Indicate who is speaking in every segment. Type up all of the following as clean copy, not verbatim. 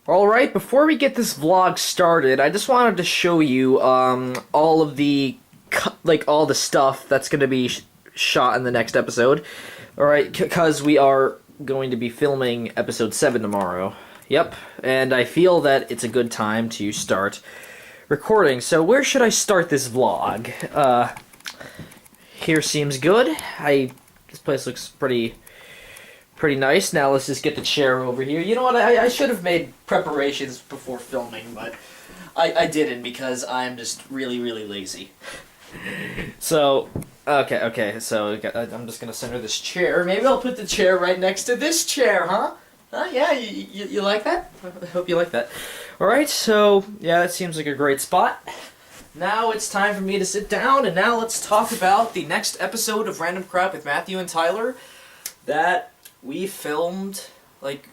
Speaker 1: Alright, before we get this vlog started, I just wanted to show you all of the all the stuff that's going to be shot in the next episode. Alright, because we are going to be filming episode 7 tomorrow. Yep, and I feel that it's a good time to start recording. So where should I start this vlog? Here seems good. This place looks pretty nice. Now let's just get the chair over here. You know what, I should have made preparations before filming, but I didn't because I'm just really lazy. So, okay, so I'm just gonna center this chair. Maybe I'll put the chair right next to this chair, huh? Yeah, you like that? I hope you like that. Alright, so, yeah, that seems like a great spot. Now it's time for me to sit down, and now let's talk about the next episode of Random Crap with Matthew and Tyler that we filmed like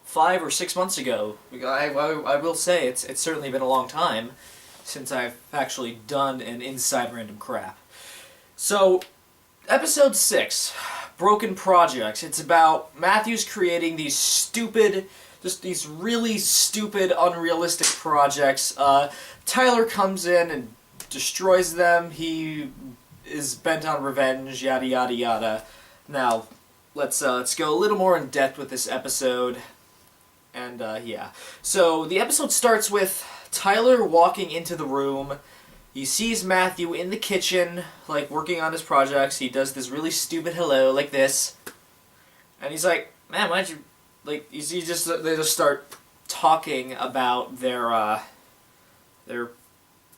Speaker 1: 5 or 6 months ago. I will say it's certainly been a long time since I've actually done an Inside Random Crap. So, episode 6, Broken Projects. It's about Matthew's creating these stupid, just these really stupid, unrealistic projects. Tyler comes in and destroys them. He is bent on revenge, yada yada yada. Now, let's go a little more in depth with this episode, and yeah. So the episode starts with Tyler walking into the room. He sees Matthew in the kitchen, like working on his projects. He does this really stupid hello, like this, and he's like, "Man, why'd you like?" They just start talking about their.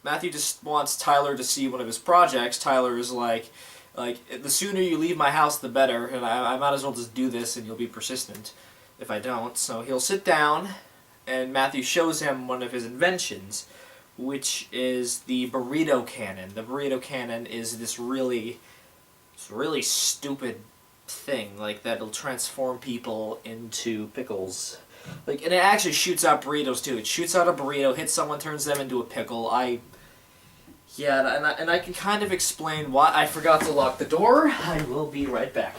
Speaker 1: Matthew just wants Tyler to see one of his projects. Tyler is like, the sooner you leave my house, the better, and I might as well just do this, and you'll be persistent if I don't. So he'll sit down, and Matthew shows him one of his inventions, which is the burrito cannon. The burrito cannon is this really stupid thing, like, that'll transform people into pickles. Like, and it actually shoots out burritos, too. It shoots out a burrito, hits someone, turns them into a pickle. Yeah, and I can kind of explain why I forgot to lock the door. I will be right back.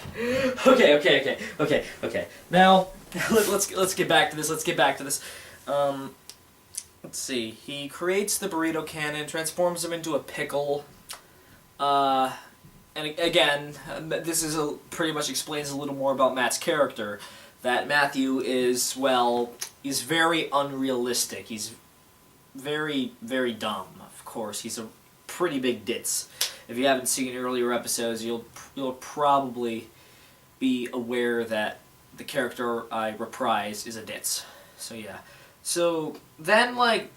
Speaker 1: Okay. Now, let's get back to this. Let's see. He creates the burrito cannon, transforms him into a pickle. And again, this is pretty much explains a little more about Matt's character. That Matthew is, well, he's very unrealistic. He's very dumb, of course. He's a pretty big ditz. If you haven't seen earlier episodes, you'll probably be aware that the character I reprise is a ditz. So yeah. So then, like,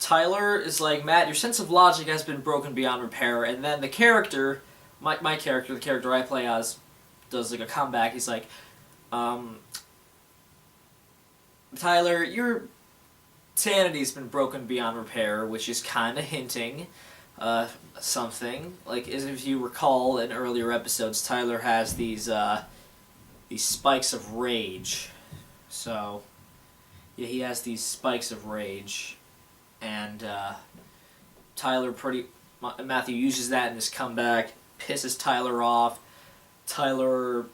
Speaker 1: Tyler is like, "Matt, your sense of logic has been broken beyond repair," and then the character, my character, the character I play as, does like a comeback. He's like, "Tyler, your sanity's been broken beyond repair," which is kind of hinting something. Like, as if you recall in earlier episodes, Tyler has these spikes of rage. So, yeah, he has these spikes of rage, and Matthew uses that in his comeback, pisses Tyler off. Tyler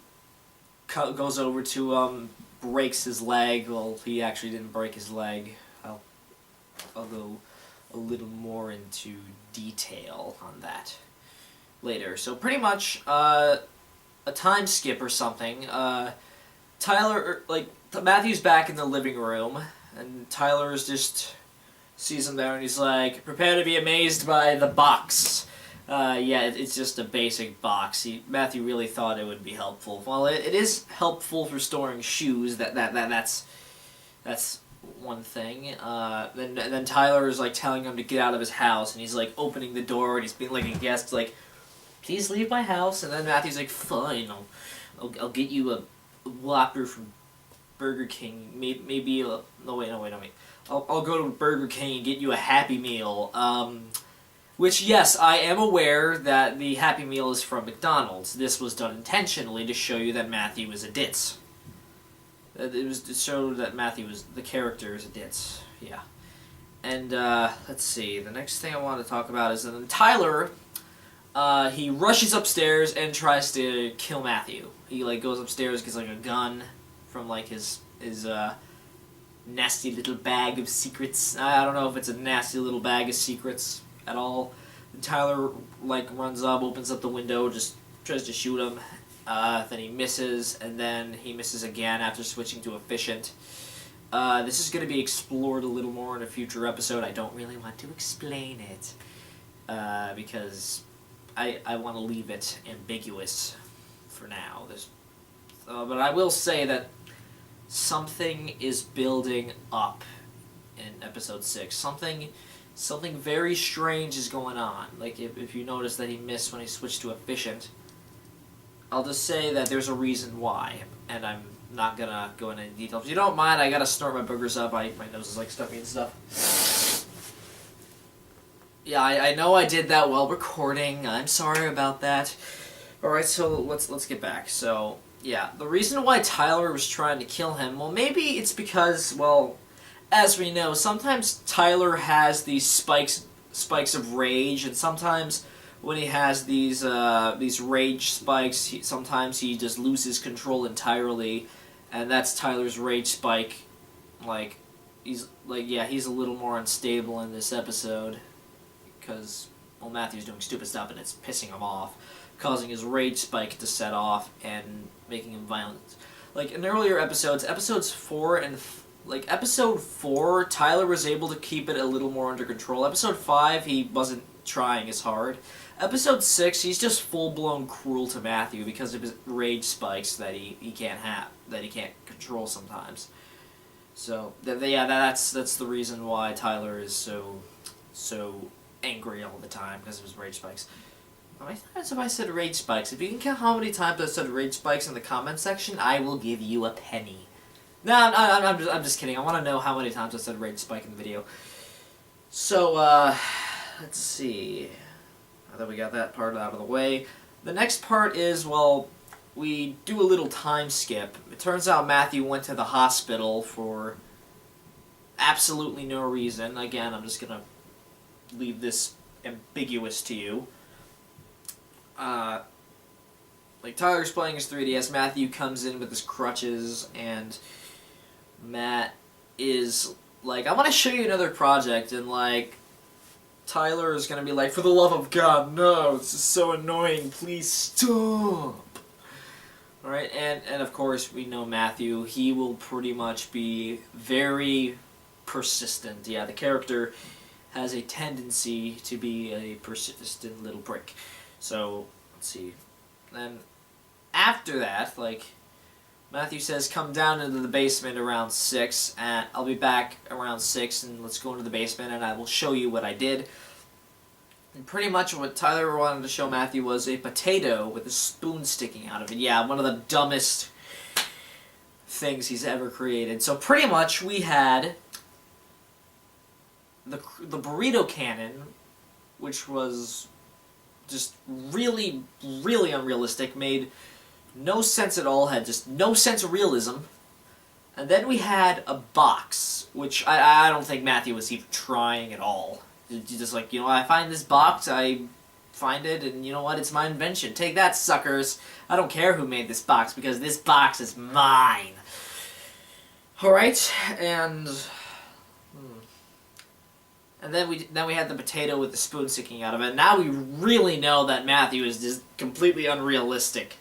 Speaker 1: goes over to breaks his leg. Well, he actually didn't break his leg. I'll go a little more into detail on that later. So pretty much a time skip or something. Matthew's back in the living room, and Tyler just sees him there, and he's like, "Prepare to be amazed by the box." Yeah, it's just a basic box. Matthew really thought it would be helpful. Well, it is helpful for storing shoes. That's one thing. Then Tyler is like telling him to get out of his house, and he's like opening the door, and he's being like a guest, like, "Please leave my house." And then Matthew's like, "Fine, I'll get you a Whopper from Burger King. Maybe no wait. I'll go to Burger King and get you a Happy Meal." Which, yes, I am aware that the Happy Meal is from McDonald's. This was done intentionally to show you that Matthew is a ditz. It was to show that Matthew the character is a ditz. Yeah. And, let's see, the next thing I want to talk about is that Tyler, he rushes upstairs and tries to kill Matthew. He, like, goes upstairs, gets, like, a gun from, like, his nasty little bag of secrets. I don't know if it's a nasty little bag of secrets at all. And Tyler runs up, opens up the window, just tries to shoot him. Then he misses, and then he misses again after switching to efficient. This is going to be explored a little more in a future episode. I don't really want to explain it because I want to leave it ambiguous for now. But I will say that something is building up in episode 6. Something very strange is going on. Like if you notice that he missed when he switched to efficient, I'll just say that there's a reason why, and I'm not gonna go into any detail. If you don't mind, I gotta snort my boogers up. My nose is stuffy and stuff. Yeah, I know I did that while recording. I'm sorry about that. Alright, so let's get back. So, yeah, the reason why Tyler was trying to kill him, well, maybe it's because, well, as we know, sometimes Tyler has these spikes of rage, and sometimes when he has these rage spikes, sometimes he just loses control entirely, and that's Tyler's rage spike. He's a little more unstable in this episode because, well, Matthew's doing stupid stuff and it's pissing him off, causing his rage spike to set off and making him violent. Like in earlier episodes, episode 4, Tyler was able to keep it a little more under control. Episode 5, he wasn't trying as hard. Episode 6, he's just full-blown cruel to Matthew because of his rage spikes that he can't control sometimes. So that's the reason why Tyler is so angry all the time, because of his rage spikes. How many times have I said rage spikes? If you can count how many times I've said rage spikes in the comment section, I will give you a penny. No, I'm just kidding. I want to know how many times I said rage spike in the video. So, let's see. Now that we got that part out of the way, the next part is, well, we do a little time skip. It turns out Matthew went to the hospital for absolutely no reason. Again, I'm just gonna leave this ambiguous to you. Tyler's playing his 3DS, Matthew comes in with his crutches, and Matt is like, I want to show you another project, and Tyler is going to be like, for the love of God, no, this is so annoying, please stop. Alright, and of course we know Matthew, he will pretty much be very persistent. Yeah, the character has a tendency to be a persistent little prick. So, let's see. Then, after that, Matthew says, come down into the basement around 6, and I'll be back around 6, and let's go into the basement, and I will show you what I did. And pretty much what Tyler wanted to show Matthew was a potato with a spoon sticking out of it. Yeah, one of the dumbest things he's ever created. So pretty much we had the burrito cannon, which was just really, really unrealistic, made no sense at all, had just no sense of realism. And then we had a box, which I don't think Matthew was even trying at all. Just I find this box, I find it, and you know what, it's my invention. Take that, suckers. I don't care who made this box, because this box is mine. Alright, and then we had the potato with the spoon sticking out of it. Now we really know that Matthew is just completely unrealistic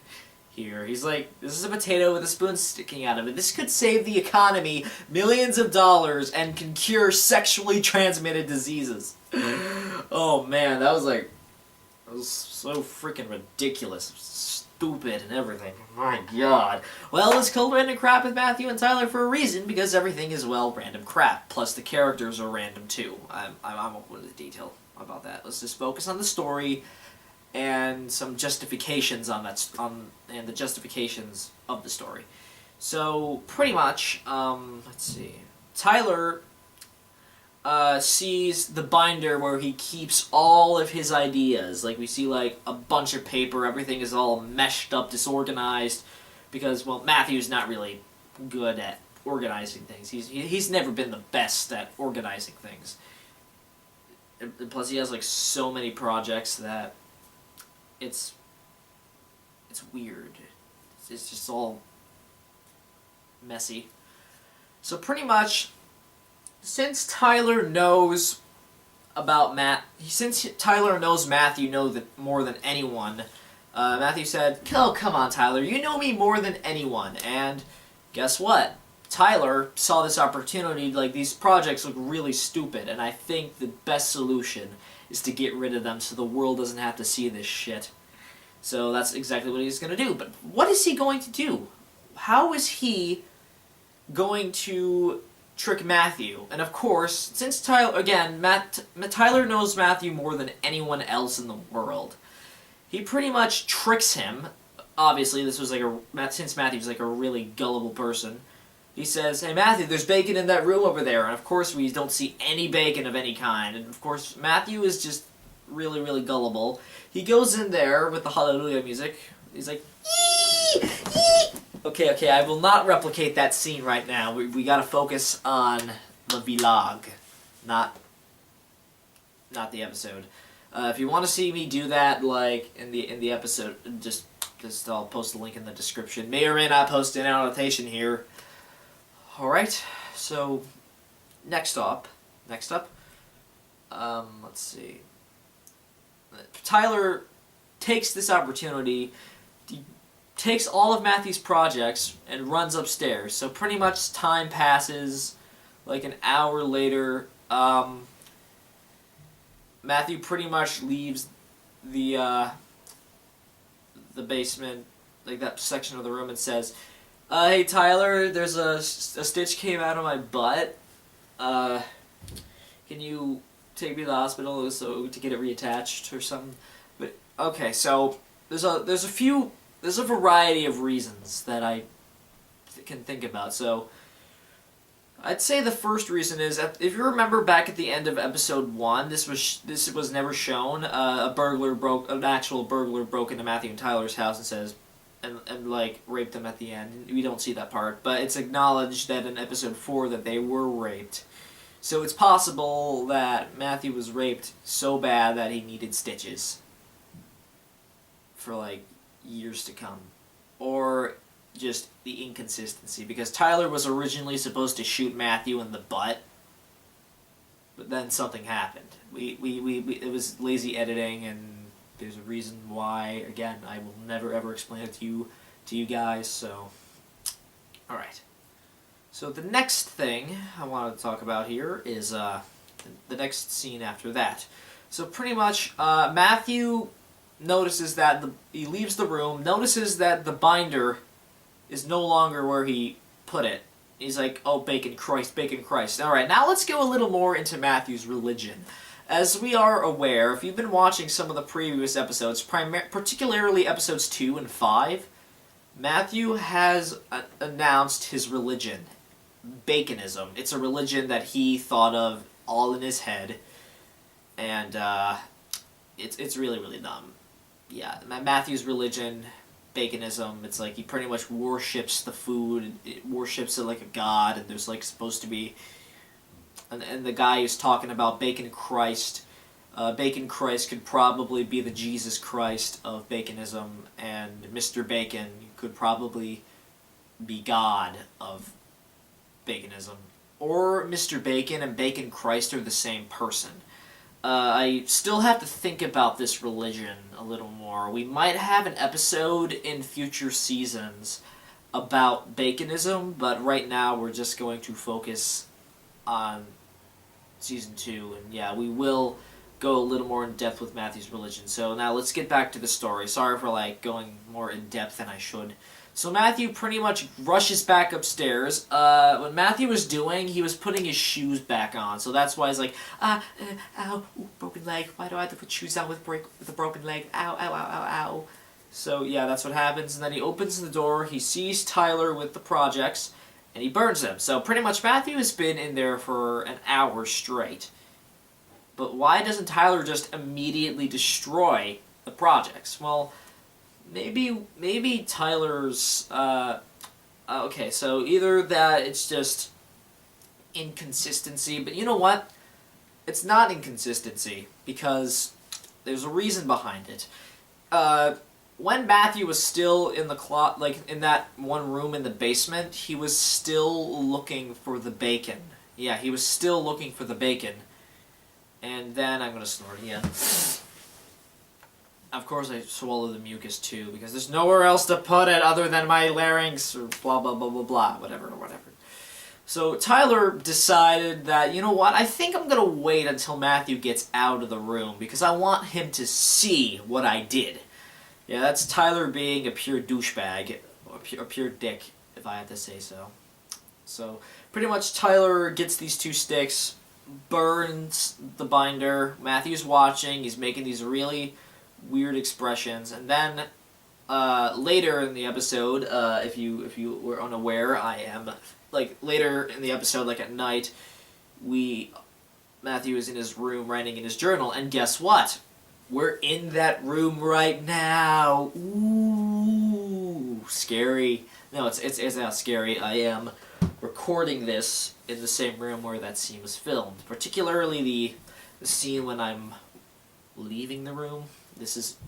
Speaker 1: here. He's like, this is a potato with a spoon sticking out of it. This could save the economy millions of dollars and can cure sexually transmitted diseases. Oh man, that was so freaking ridiculous. Stupid and everything. My god. Well, it's called Random Crap with Matthew and Tyler for a reason, because everything is, well, random crap. Plus the characters are random too. I won't go into detail about that. Let's just focus on the story and some justifications and the justifications of the story. So, pretty much, let's see. Tyler sees the binder where he keeps all of his ideas. We see, a bunch of paper, everything is all meshed up, disorganized, because, well, Matthew's not really good at organizing things. He's never been the best at organizing things. And plus, he has, so many projects that it's weird. It's just all messy. So pretty much, since Tyler knows about since Tyler knows Matthew more than anyone, Matthew said, "Oh, come on, Tyler, you know me more than anyone." And guess what? Tyler saw this opportunity, like, these projects look really stupid, and I think the best solution is to get rid of them so the world doesn't have to see this shit. So that's exactly what he's going to do. But what is he going to do? How is he going to trick Matthew? And of course, since Tyler, again, Tyler knows Matthew more than anyone else in the world, he pretty much tricks him. Obviously, this was like since Matthew's like a really gullible person, he says, "Hey Matthew, there's bacon in that room over there." And of course we don't see any bacon of any kind. And of course Matthew is just really, really gullible. He goes in there with the Hallelujah music. He's like, "Yee! Yee!" Okay, I will not replicate that scene right now. We gotta focus on the vlog, not the episode. If you want to see me do that, like, in the episode, just I'll post a link in the description. May or may not post an annotation here. Alright, so next up, let's see. Tyler takes this opportunity, he takes all of Matthew's projects and runs upstairs. So pretty much time passes, like an hour later, Matthew pretty much leaves the basement, like that section of the room, and says, "Hey Tyler, there's a stitch came out of my butt. Can you take me to the hospital to get it reattached or something?" But okay, so there's a variety of reasons that I can think about. So I'd say the first reason is, if you remember back at the end of episode 1, this was never shown. An actual burglar broke into Matthew and Tyler's house and says, and like raped them at the end. We don't see that part, but it's acknowledged that in episode 4 that they were raped. So it's possible that Matthew was raped so bad that he needed stitches for like years to come, or just the inconsistency, because Tyler was originally supposed to shoot Matthew in the butt, but then something happened. It was lazy editing, and there's a reason why. Again, I will never ever explain it to you guys. So, all right. So the next thing I wanted to talk about here is the next scene after that. So pretty much, Matthew notices that he leaves the room, notices that the binder is no longer where he put it. He's like, "Oh, bacon Christ, bacon Christ." Alright, now let's go a little more into Matthew's religion. As we are aware, if you've been watching some of the previous episodes, particularly episodes 2 and 5, Matthew has announced his religion, Baconism. It's a religion that he thought of all in his head, and it's really, really dumb. Yeah, Matthew's religion, Baconism, it's like he pretty much worships the food, it worships it like a god, and there's like supposed to be, and the guy is talking about Bacon Christ. Bacon Christ could probably be the Jesus Christ of Baconism, and Mr. Bacon could probably be God of Baconism. Or Mr. Bacon and Bacon Christ are the same person. I still have to think about this religion a little more. We might have an episode in future seasons about Baconism, but right now we're just going to focus on season 2, and yeah, we will go a little more in depth with Matthew's religion. So now let's get back to the story. Sorry for like going more in depth than I should. So Matthew pretty much rushes back upstairs. What Matthew was doing, he was putting his shoes back on. So that's why he's like, ow, ooh, broken leg. Why do I have to put shoes on with a broken leg? Ow, ow, ow, ow, ow. So yeah, that's what happens. And then he opens the door, he sees Tyler with the projects, and he burns them. So pretty much Matthew has been in there for an hour straight. But why doesn't Tyler just immediately destroy the projects? Well, maybe Tyler's, okay, so either that it's just inconsistency, but you know what? It's not inconsistency, because there's a reason behind it. when Matthew was still in the like in that one room in the basement, he was still looking for the bacon. Yeah, he was still looking for the bacon. And then I'm gonna snort again. Of course, I swallow the mucus too because there's nowhere else to put it other than my larynx or blah blah blah blah blah, whatever. So Tyler decided that, you know what, I think I'm gonna wait until Matthew gets out of the room because I want him to see what I did. Yeah, that's Tyler being a pure douchebag, a pure dick, if I had to say so. So, pretty much Tyler gets these 2 sticks, burns the binder, Matthew's watching, he's making these really weird expressions, and then later in the episode, if you were unaware, I am, like, later in the episode, like at night, Matthew is in his room writing in his journal, and guess what? We're in that room right now. Ooh, scary. No, it's not scary. I am recording this in the same room where that scene was filmed. Particularly the scene when I'm leaving the room.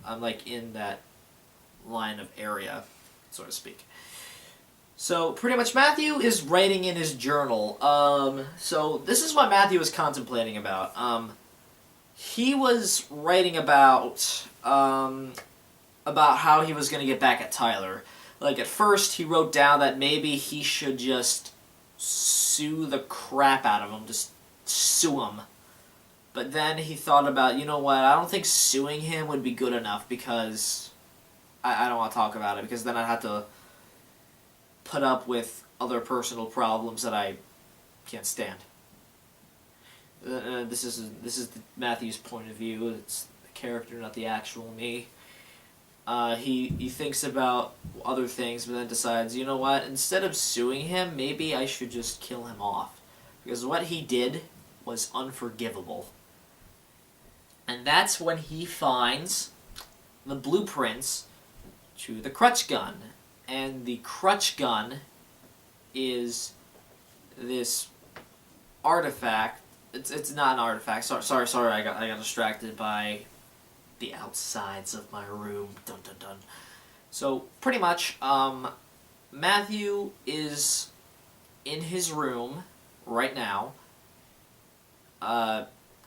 Speaker 1: I'm like in that line of area, so to speak. So pretty much Matthew is writing in his journal. So this is what Matthew was contemplating about. He was writing about how he was going to get back at Tyler. Like, at first, he wrote down that maybe he should just sue the crap out of him, just sue him. But then he thought about, you know what, I don't think suing him would be good enough because I don't want to talk about it, because then I'd have to put up with other personal problems that I can't stand. This is Matthew's point of view. It's the character, not the actual me. He thinks about other things, but then decides, you know what? Instead of suing him, maybe I should just kill him off, because what he did was unforgivable. And that's when he finds the blueprints to the crutch gun, and the crutch gun is this artifact. It's not an artifact. Sorry. I got distracted by the outsides of my room. Dun dun dun. So pretty much, Matthew is in his room right now,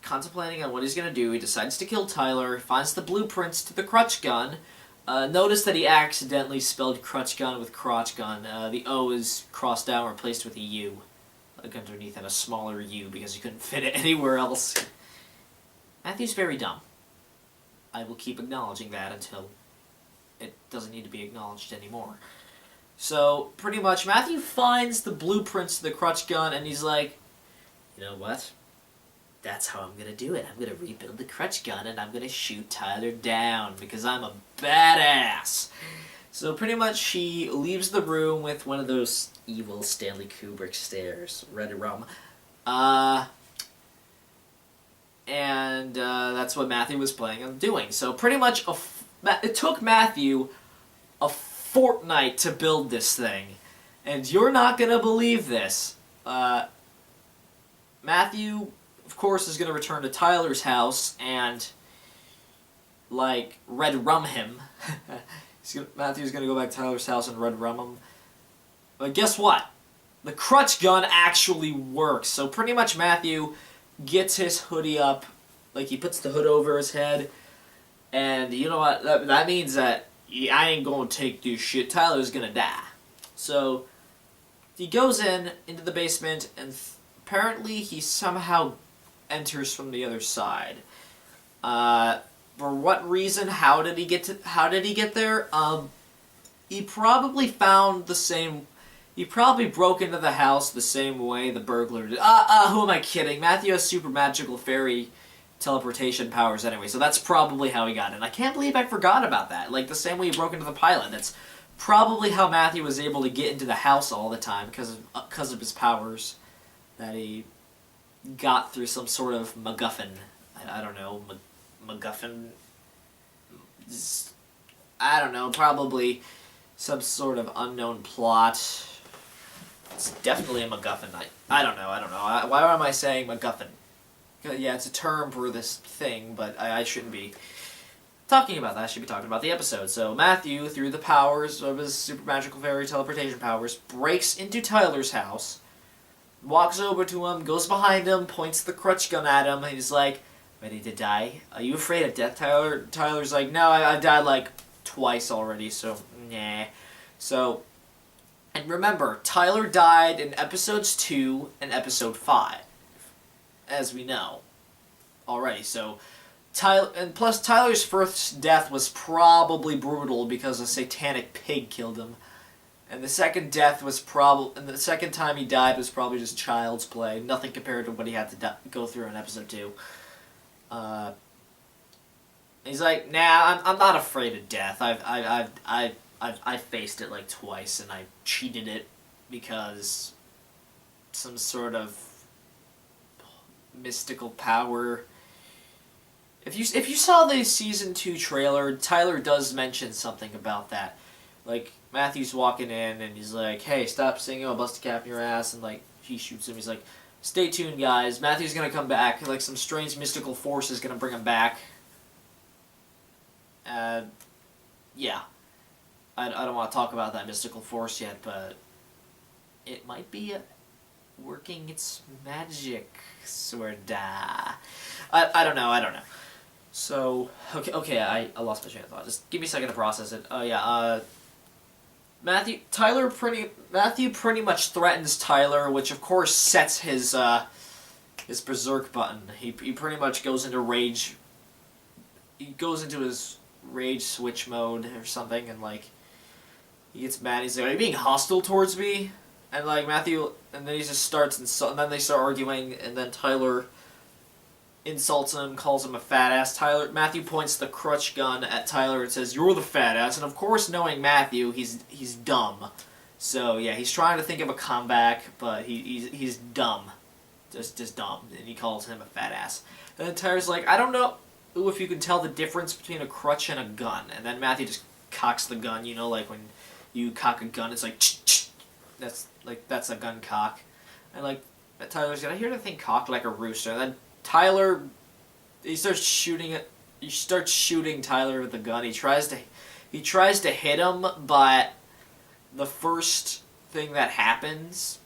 Speaker 1: contemplating on what he's gonna do. He decides to kill Tyler. Finds the blueprints to the crutch gun. Notice that he accidentally spelled crutch gun with crotch gun. The O is crossed out and replaced with a U. Like underneath and a smaller U because he couldn't fit it anywhere else. Matthew's very dumb. I will keep acknowledging that until it doesn't need to be acknowledged anymore. So, pretty much, Matthew finds the blueprints to the crutch gun and he's like, you know what? That's how I'm gonna do it. I'm gonna rebuild the crutch gun and I'm gonna shoot Tyler down because I'm a badass. So pretty much she leaves the room with one of those evil Stanley Kubrick stares, red rum. And that's what Matthew was planning on doing. So pretty much it took Matthew a fortnight to build this thing. And you're not going to believe this. Matthew, of course, is going to return to Tyler's house and, like, red rum him. Matthew's going to go back to Tyler's house and red rum him. But guess what? The crutch gun actually works. So pretty much Matthew gets his hoodie up, like he puts the hood over his head, and you know what? That means that I ain't going to take this shit. Tyler's going to die. So he goes into the basement, and apparently he somehow enters from the other side. For what reason? How did he get there? He probably found the same. He probably broke into the house the same way the burglar did. Who am I kidding? Matthew has super magical fairy teleportation powers anyway, so that's probably how he got in. I can't believe I forgot about that. Like, the same way he broke into the pilot. That's probably how Matthew was able to get into the house all the time, because of his powers that he got through some sort of MacGuffin. I don't know, MacGuffin? I don't know, probably some sort of unknown plot. It's definitely a MacGuffin. I don't know. Why am I saying MacGuffin? Yeah, it's a term for this thing, but I shouldn't be. talking about that, I should be talking about the episode. So Matthew, through the powers of his super magical fairy teleportation powers, breaks into Tyler's house, walks over to him, goes behind him, points the crutch gun at him, and he's like, "Ready to die? Are you afraid of death, Tyler?" Tyler's like, "No, I've died like twice already, so nah." So, and remember, Tyler died in episodes 2 and episode 5, as we know already. So, and plus Tyler's first death was probably brutal because a satanic pig killed him. And the second death was and the second time he died was probably just child's play. Nothing compared to what he had to go through in episode 2. He's like, "Nah, I'm not afraid of death. I've faced it like twice, and I cheated it because some sort of mystical power." If you saw the season 2 trailer, Tyler does mention something about that. Like, Matthew's walking in and he's like, "Hey, stop singing, I'll bust a cap in your ass," and like he shoots him. He's like, "Stay tuned, guys. Matthew's gonna come back. Like some strange mystical force is gonna bring him back." Yeah. I don't want to talk about that mystical force yet, but it might be working its magic, sorta. I don't know. So, okay, I lost my train of thought. Just give me a second to process it. Oh, yeah, Matthew pretty much threatens Tyler, which of course sets his berserk button. He pretty much goes into rage. He goes into his rage switch mode or something, and like he gets mad. He's like, "Are you being hostile towards me?" And like Matthew, and then he just starts and then they start arguing, and then Tyler insults him, calls him a fat ass. Matthew points the crutch gun at Tyler and says, "You're the fat ass." And of course, knowing Matthew, he's dumb. So yeah, he's trying to think of a comeback, but he's dumb, just dumb, and he calls him a fat ass. And then Tyler's like, "I don't know if you can tell the difference between a crutch and a gun." And then Matthew just cocks the gun. You know, like when you cock a gun, it's like that's a gun cock. And like Tyler's like, "I hear the thing cocked like a rooster." And then Tyler, he starts shooting Tyler with the gun. He tries to hit him, but the first thing that happens,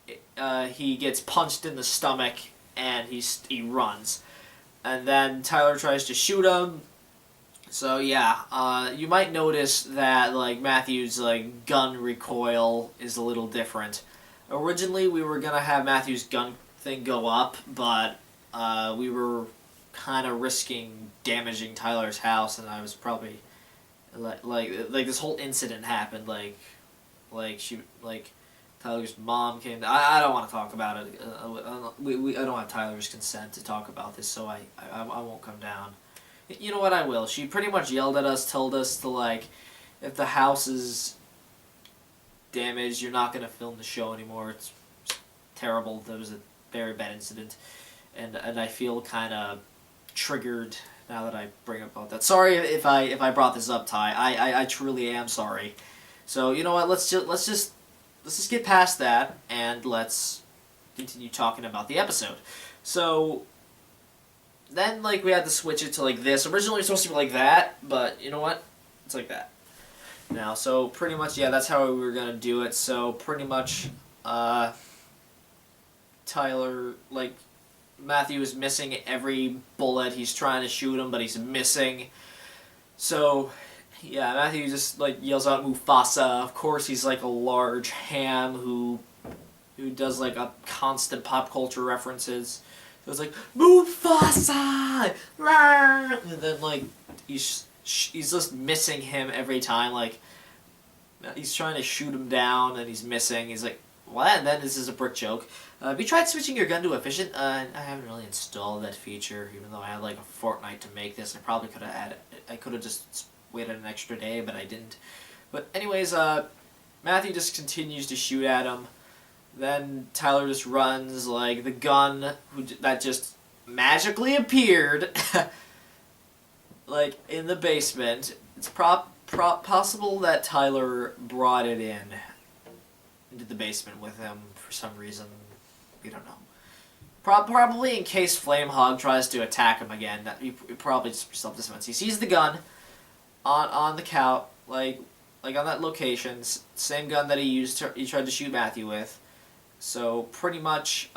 Speaker 1: he gets punched in the stomach and he runs. And then Tyler tries to shoot him. So yeah, you might notice that like Matthew's like gun recoil is a little different. Originally, we were gonna have Matthew's gun thing go up, but we were kind of risking damaging Tyler's house, and I was probably like this whole incident happened. Like Tyler's mom came. I don't want to talk about it. I don't have Tyler's consent to talk about this, so I won't come down. You know what? I will. She pretty much yelled at us, told us to like, if the house is damaged, you're not gonna film the show anymore. It's terrible. There was a very bad incident, and I feel kind of triggered now that I bring up about that. Sorry if I brought this up, Ty. I truly am sorry. So you know what? Let's just get past that and let's continue talking about the episode. So then like we had to switch it to like this. Originally it was supposed to be like that, but you know what? It's like that now. So pretty much that's how we were gonna do it. So pretty much Tyler, like, Matthew is missing every bullet. He's trying to shoot him, but he's missing. So, yeah, Matthew just, like, yells out Mufasa. Of course, he's, like, a large ham who does, like, a constant pop culture references. So it's like, Mufasa! And then, like, he's just missing him every time. Like, he's trying to shoot him down, and he's missing. He's like, what? And then this is a brick joke. Have you tried switching your gun to efficient? I haven't really installed that feature, even though I had like a fortnight to make this. I probably could have added. I could have just waited an extra day, but I didn't. But anyways, Matthew just continues to shoot at him. Then Tyler just runs like the gun that just magically appeared, like in the basement. It's possible that Tyler brought it into the basement with him for some reason. We don't know. Probably in case Flamehog tries to attack him again. That he probably just self-defense. He sees the gun on the couch, like on that location, same gun that he tried to shoot Matthew with. So pretty much,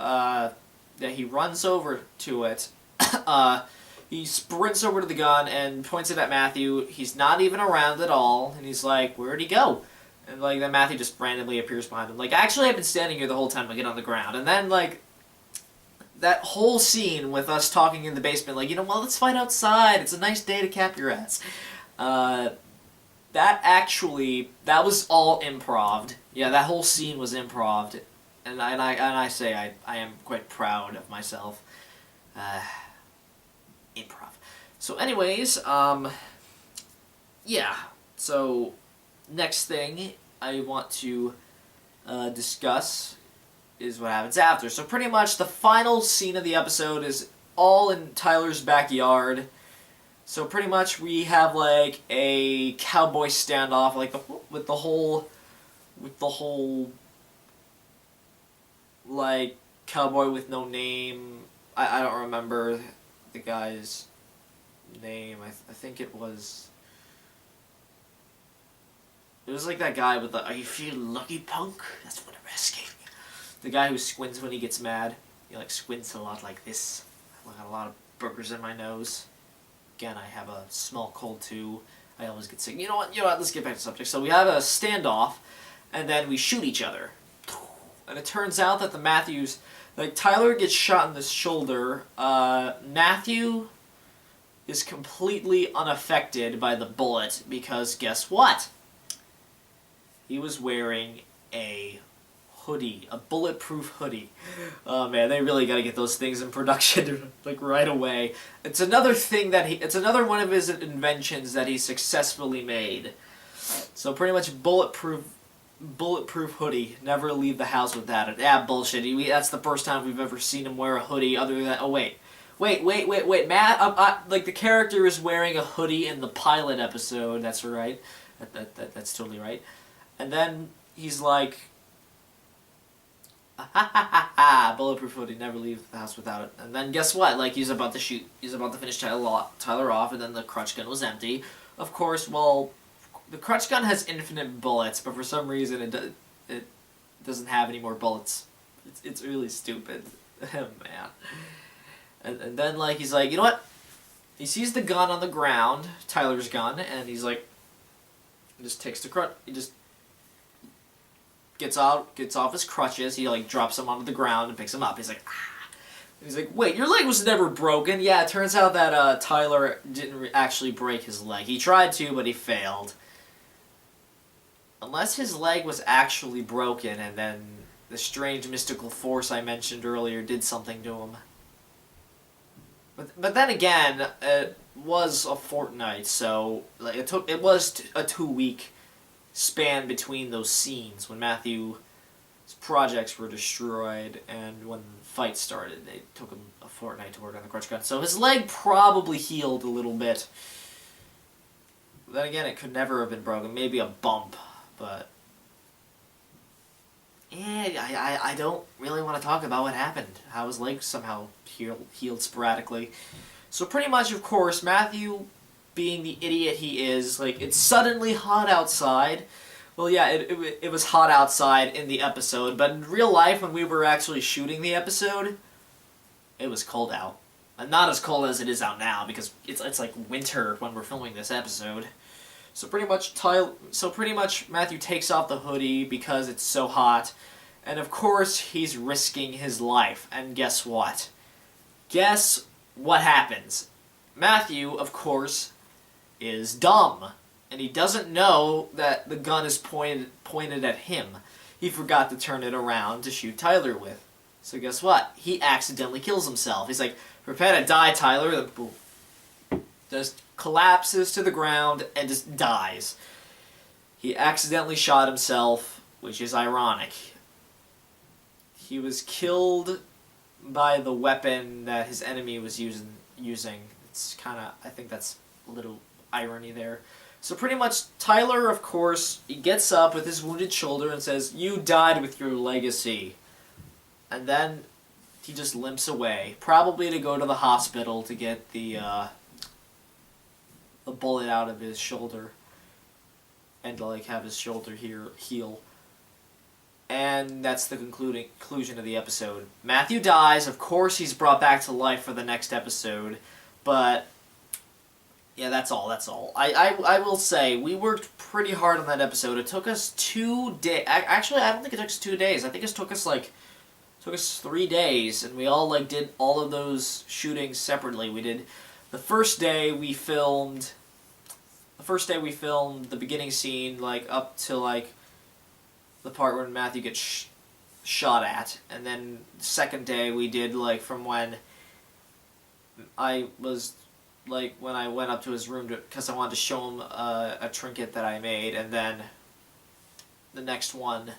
Speaker 1: he runs over to it. He sprints over to the gun and points it at Matthew. He's not even around at all, and he's like, "Where'd he go?" And like then Matthew just randomly appears behind him. Like, actually, I've been standing here the whole time. I get on the ground, and then like that whole scene with us talking in the basement, like, well, let's fight outside. It's a nice day to cap your ass. That was all improv. Yeah, that whole scene was improv, and I say I am quite proud of myself. Improv. So anyways, yeah. So next thing I want to discuss is what happens after. So pretty much the final scene of the episode is all in Tyler's backyard. So pretty much we have like a cowboy standoff, like with the whole like cowboy with no name. I don't remember the guy's name. I think it was like that guy with the "Are you feeling lucky, punk? That's what I'm asking." The guy who squints when he gets mad. He like squints a lot like this. I got a lot of boogers in my nose. Again, I have a small cold too. I always get sick. You know what? Let's get back to the subject. So we have a standoff, and then we shoot each other. And it turns out that Tyler gets shot in the shoulder. Matthew is completely unaffected by the bullet because guess what? He was wearing a hoodie, a bulletproof hoodie. Oh man, they really got to get those things in production like right away. It's another one of his inventions that he successfully made. So pretty much bulletproof hoodie. Never leave the house without it. Yeah, bullshit. That's the first time we've ever seen him wear a hoodie. Other than wait. Matt, like the character is wearing a hoodie in the pilot episode. That's right. That's totally right. And then he's like, bulletproof hoodie, never leave the house without it. And then guess what? Like he's about to finish Tyler off, and then the crutch gun was empty. Of course, well, the crutch gun has infinite bullets, but for some reason it doesn't have any more bullets. It's really stupid, man. And then like he's like, you know what? He sees the gun on the ground, Tyler's gun, and he's like, he just takes the crutch. He just gets off his crutches. He like drops them onto the ground and picks them up. He's like, ah. He's like, wait, your leg was never broken. Yeah, it turns out that Tyler didn't actually break his leg. He tried to, but he failed. Unless his leg was actually broken, and then the strange mystical force I mentioned earlier did something to him. But then again, it was a fortnight, so like it was a 2-week span between those scenes when Matthew's projects were destroyed and when the fight started. It took him a fortnight to work on the crutch gun, so his leg probably healed a little bit. But then again, it could never have been broken. Maybe a bump, but yeah, I don't really want to talk about what happened. How his leg somehow healed sporadically. So pretty much, of course, Matthew, being the idiot he is, like, it's suddenly hot outside. Well, yeah, it was hot outside in the episode, but in real life, when we were actually shooting the episode, it was cold out. And not as cold as it is out now, because it's like winter when we're filming this episode. So pretty much Matthew takes off the hoodie because it's so hot, and of course he's risking his life. And guess what? Guess what happens? Matthew, of course, is dumb, and he doesn't know that the gun is pointed at him. He forgot to turn it around to shoot Tyler with. So guess what? He accidentally kills himself. He's like, prepare to die, Tyler. Then boom. Just collapses to the ground and just dies. He accidentally shot himself, which is ironic. He was killed by the weapon that his enemy was using. It's kind of, I think that's a little irony there. So pretty much, Tyler, of course, he gets up with his wounded shoulder and says, "You died with your legacy." And then he just limps away, probably to go to the hospital to get the bullet out of his shoulder and to like have his shoulder heal. And that's the conclusion of the episode. Matthew dies. Of course, he's brought back to life for the next episode, but yeah, that's all. I will say we worked pretty hard on that episode. It took us 2 days. Actually, I don't think it took us 2 days. I think it took us 3 days, and we all like did all of those shootings separately. We did the first day we filmed. The first day we filmed the beginning scene, like up to like the part where Matthew gets shot at, and then the second day we did like from when I was like when I went up to his room because I wanted to show him a trinket that I made, and then the next one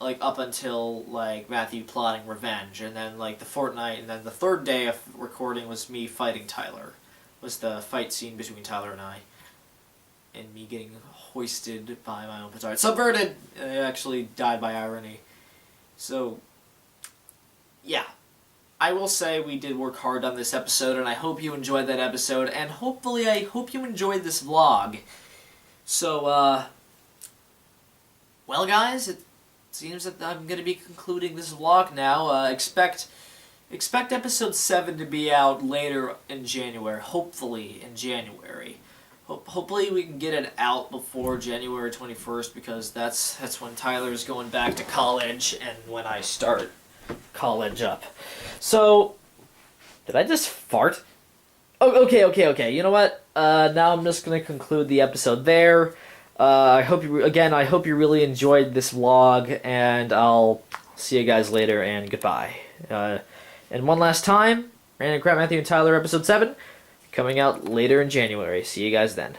Speaker 1: like up until like Matthew plotting revenge, and then like the fortnight, and then the third day of recording was me fighting Tyler. Was the fight scene between Tyler and I. And me getting hoisted by my own petard. Subverted! I actually died by irony. So, yeah. I will say we did work hard on this episode, and I hope you enjoyed that episode, and hopefully I hope you enjoyed this vlog. So, well guys, it seems that I'm going to be concluding this vlog now. Expect episode 7 to be out later in January, hopefully in January. Hopefully we can get it out before January 21st, because that's when Tyler's going back to college and when I start college up. So, did I just fart? Oh, okay. You know what? Now I'm just going to conclude the episode there. I hope you really enjoyed this vlog, and I'll see you guys later, and goodbye. And one last time, Random Crap Matthew and Tyler episode 7. Coming out later in January. See you guys then.